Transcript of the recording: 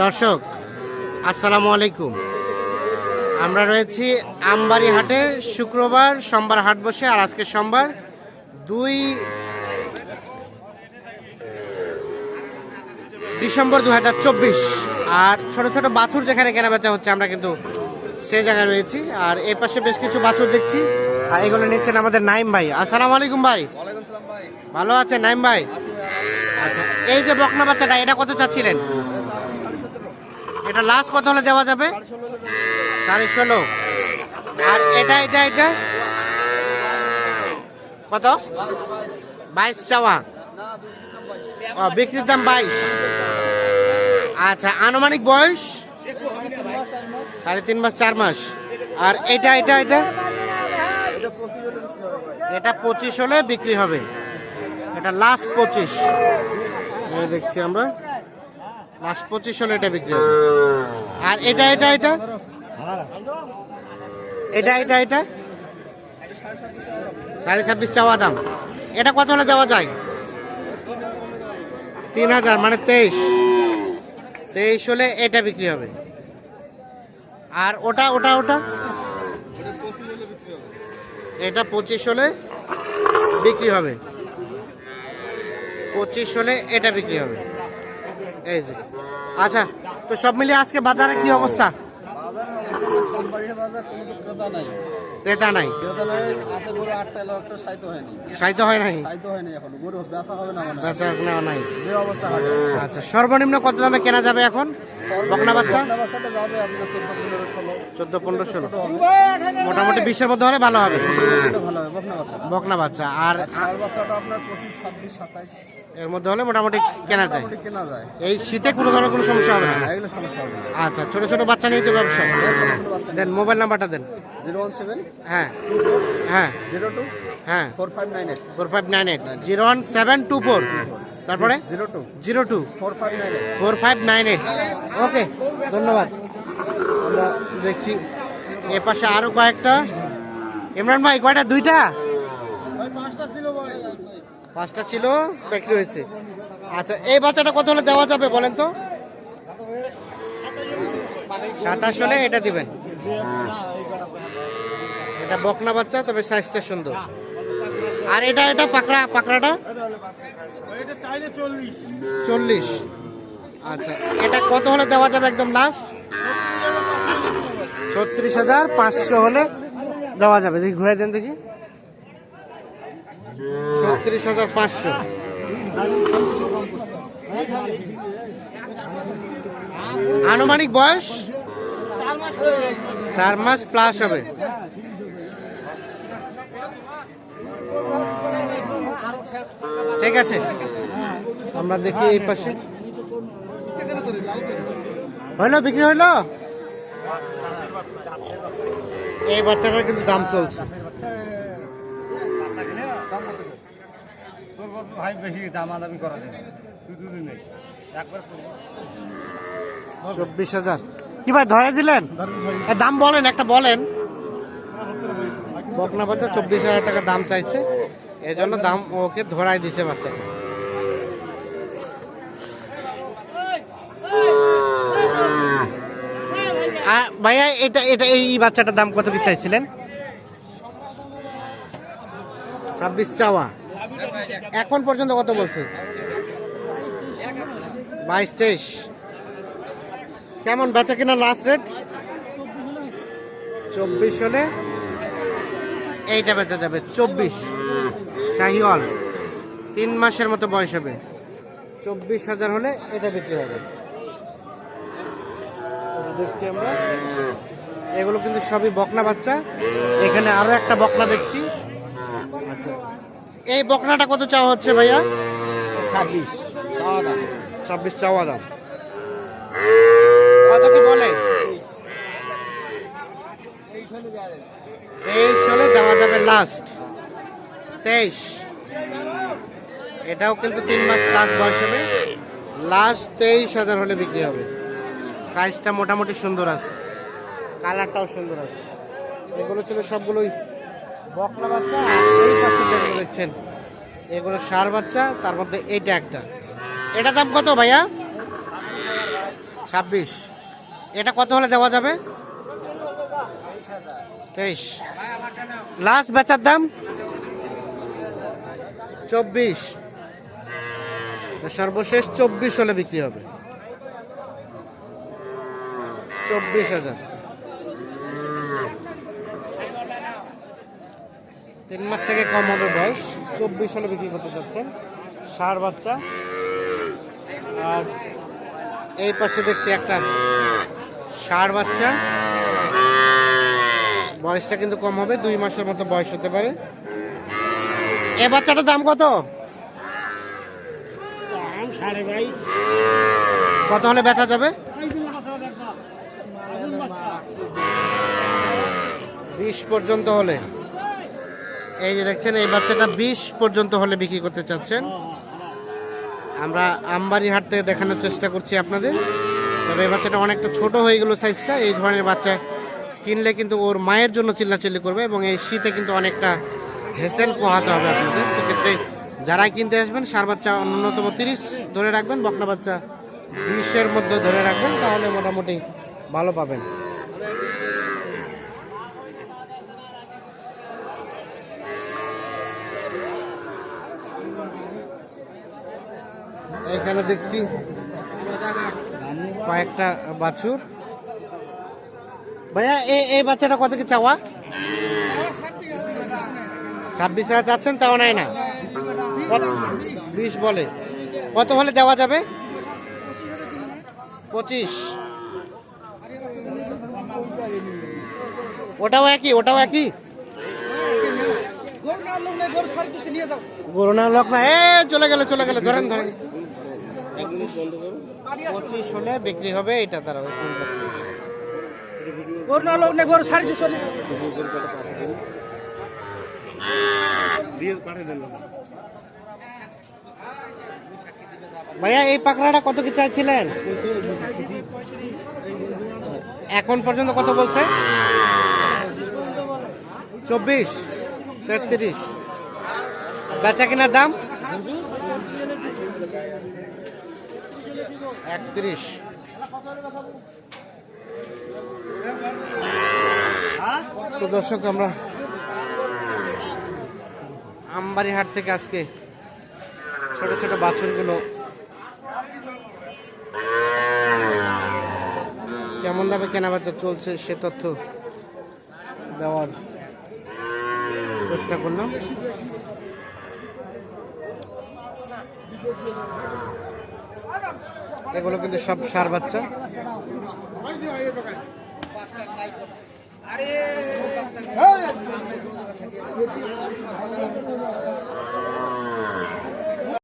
দর্শক আসসালামু আলাইকুম। আমরা রয়েছি আমবাড়ি হাটে। শুক্রবার সোমবার হাট বসে, আর আজকে সোমবার 2 ডিসেম্বর 2024। আর ছোট ছোট বাছুর যেখানে কেনা বেচা হচ্ছে আমরা কিন্তু সেই জায়গায় রয়েছি। আর এই পাশে বেশ কিছু বাছুর দেখছি, আর এগুলো নিচ্ছেন আমাদের নাইম ভাই। আসসালামু আলাইকুম ভাই। ভালো আছে নাইম ভাই? আচ্ছা, এই যে বকনা বাচ্চাটা, এটা কত চাচ্ছিলেন? এটা লাস্ট কত হলে দেওয়া যাবে? 16.5। আর এটা এটা এটা কত? 22 চাওয়া। ও, বিক্রির দাম 22। আচ্ছা, আনুমানিক বয়স 3.5 মাস 4 মাস। আর এটা এটা এটা এটা 25 হলে বিক্রি হবে। এটা লাস্ট 25 দেখছি আমরা, লাস্ট 25 হলে এটা বিক্রি হবে। আর এটা এটা এটা এটা এটা এটা 26.5 চাওয়া দাম। এটা কত হলে দেওয়া যায়? 3000, মানে 23 হলে এটা বিক্রি হবে। আর ওটা ওটা ওটা এটা 25 হলে বিক্রি হবে। 25 হলে এটা বিক্রি হবে। এই যে, আচ্ছা, তো সব মিলিয়ে আজকে বাজারে কি অবস্থা? ক্রেতা নাই। সাইতো হয় নাই। আচ্ছা, সর্বনিম্ন কত দামে কেনা যাবে এখন বকনা বাচ্চা? 14-15 মোটামুটি 20-এর মধ্যে হলে ভালো হবে বকনা বাচ্চা। আর আপনার 25-26-27 এর মধ্যে হলে মোটামুটি কেনা যায়। এই শীতে কোনো ধরনের কোনো সমস্যা হবে না। আচ্ছা, ছোট ছোট বাচ্চা নিয়ে তো ব্যবসা। দেন মোবাইল নাম্বারটা দেন। 017 হ্যাঁ হ্যাঁ 02 হ্যাঁ 4598 4598 01724 তারপরে 02 4598। ওকে, ধন্যবাদ। আমরা দেখছি এ পাশে আরো কয়েকটা। ইমরান ভাই, কয়টা? 2টা? 5টা ছিল, বিক্রি হয়েছে। আচ্ছা, এই বাচ্চাটা কত হলে দেওয়া যাবে বলেন তো? 27 হলে এটা দিবেন। এটা বকনা বাচ্চা, তবে সাইজটা সুন্দর। আর এটা এটা পাকড়াটা 40। আচ্ছা, এটা কত হলে দেওয়া যাবে একদম লাস্ট? 36,500 হলে দেওয়া যাবে। দেখি, ঘুরে দেন দেখি। 36,500। আনুমানিক বয়স 4 মাস প্লাস হবে। ঠিক আছে, আমরা দেখি এই পাশে। হইলো, বিক্রি হইলো। এই বাচ্চাটার কিন্তু দাম চলছে। ভাই বেশি দামাদামি করা যায় 24,000। কি ভাই ধরে দিলেন? দাম বলেন, একটা বলেন। বকনা বাচ্চা 24,000 টাকা দাম চাইছে, এজন্য দাম ওকে ধরাই দিছে বাচ্চাকে। ভাইয়া, এটা এটা এই বাচ্চাটার দাম কত কি চাইছিলেন? 26 চাওয়া। এখন পর্যন্ত কত বলছে? 22-23। কেমন বেচা কিনা লাস্ট রেট? 24 হলে এইটা বেচা যাবে। 24 শাহিওয়াল, 3 মাসের মতো বয়স হবে। 24,000 হলে এটা বিক্রি হবে। দেখছি আমরা, এগুলো কিন্তু সবই বকনা বাচ্চা। এখানে আরো একটা বকনা দেখছি। আচ্ছা, এই বকনাটা কত চাওয়া হচ্ছে ভাইয়া? 26 চাওয়া দাম। কত কি বলে? 23 হলে দেওয়া যাবে লাস্ট। 23। এটাও কিন্তু 3 মাস প্লাস বয়স হবে। লাস্ট 23,000 হলে বিক্রি হবে। সাইজটা মোটামুটি সুন্দর আছে, কালারটাও সুন্দর আছে। এগুলো ছিল সবগুলোই বকনা বাচ্চা। আর এই পাশে যেগুলো দেখছেন এগুলো ষাঁড় বাচ্চা, তার মধ্যে এইটা একটা। এটা দাম কত ভাইয়া? 26। এটা কত হলে দেওয়া যাবে? 23। লাস্ট বেচার দাম 24। সর্বশেষ 24 হলে বিক্রি হবে। 24,000। 3 মাস থেকে কম হবে বয়স। 24 হলে বিক্রি করতে চাচ্ছেন। ষাঁড় বাচ্চা। আর এই পাশে দেখছি একটা ষাঁড় বাচ্চা, বয়সটা কিন্তু কম হবে, 2 মাসের মতো বয়স হতে পারে। এ বাচ্চাটার দাম কত? কত হলে বেচা যাবে? 20 পর্যন্ত হলে। এই যে দেখছেন এই বাচ্চাটা 20 পর্যন্ত হলে বিক্রি করতে চাচ্ছেন। আমরা আমবাড়ি হাট থেকে দেখানোর চেষ্টা করছি আপনাদের। তবে এই বাচ্চাটা অনেকটা ছোট হয়ে গেল সাইজটা। এই ধরনের বাচ্চা কিনলে কিন্তু ওর মায়ের জন্য চিল্লাচিল্লি করবে এবং এই শীতে কিন্তু অনেকটা হেসেল পোহাতে হবে আপনাদের। সেক্ষেত্রে যারাই কিনতে আসবেন ষাঁড় বাচ্চা ন্যূনতম 30 ধরে রাখবেন, বকনা বাচ্চা 20-এর মধ্যে ধরে রাখবেন, তাহলে মোটামুটি ভালো পাবেন। এখানে দেখছি কয়েকটা বাছুর। ভাইয়া এই বাচ্চাটা কত কি চাওয়া? 26,000 চাচ্ছেন, তাও নাই না? 20 বলে। কত হলে দেওয়া যাবে? 25। ওটাও একই? ওটাও একই? গরু না লোক না। চলে গেলে ধরেন। 25 হলে বিক্রি হবে। এটা তারা ভাইয়া এই পাকড়াটা কত কি চাইছিলেন? এখন পর্যন্ত কত বলছে? 24, 33। বেচা কিনার দাম 31। তো দর্শক, আমরা আমবাড়ি হাট থেকে আজকে ছোট ছোট বাছুরগুলো কেমন দামে কেনাবেচা চলছে সে তথ্য দেওয়ার চেষ্টা করলাম। এগুলো কিন্তু সব ষাঁড় বাচ্চা।